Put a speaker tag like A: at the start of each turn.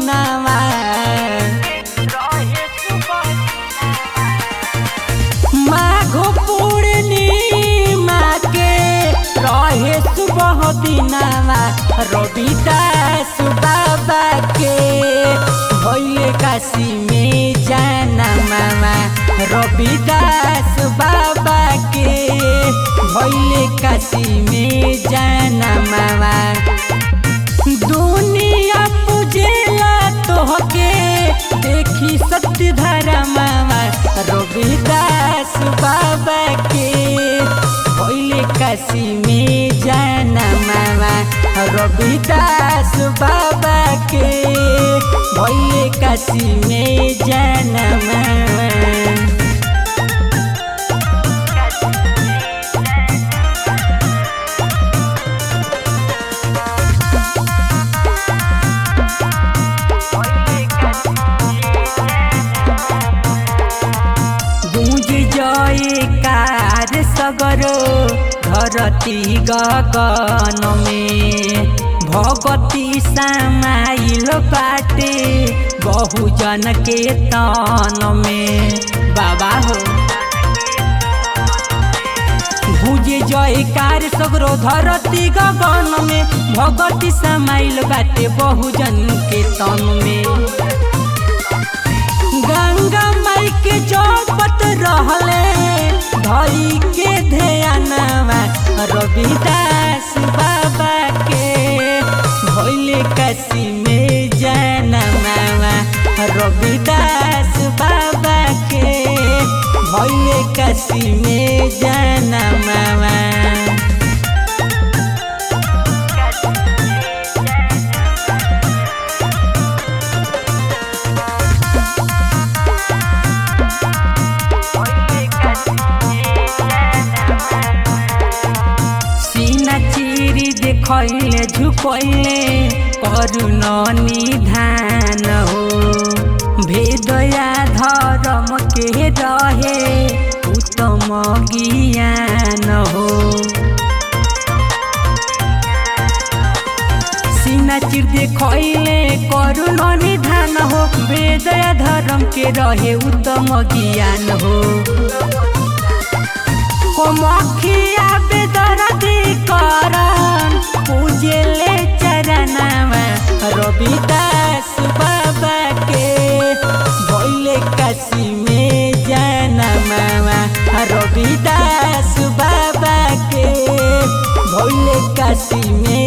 A: दिनावा माघो पूर्णिमा के रहे सुबह दिनावा रविदास बाबा के भइले काशी में जाना मामा रविदास बाबा के भइले काशी में जाना मामा दुनिया पूजेला तोहके देखी सत्य धारा मामा रविदास बाबा के भइले काशी में जाना मामा रविदास बाबा के भइले काशी में जाना मामा। जयकार सगरो धरती गगन में भगती समाइल बाटे बहुजन के तन में बाबा हो भुजे जयकार सगरो धरती गगन में भगती समाइल बाटे बहुजन के तन में गंगा माई के जपत रहले धई के ध्यानवा रविदास बाबा के भइले काशी में जाना मामा रविदास बाबा के भइले काशी में जाना मामा। देखले झुकले करुण निधान हो भेदया धर्म के रहे उत्तम ज्ञान हो सीना चिर देखले करुण निधान हो भेदया धर्म के रहे उत्तम ज्ञान हो मखिया बेदरदी करन पूजेले चरनावा रविदास बाबा के भइले काशी में जाना मामा रविदास बाबा के भइले काशी में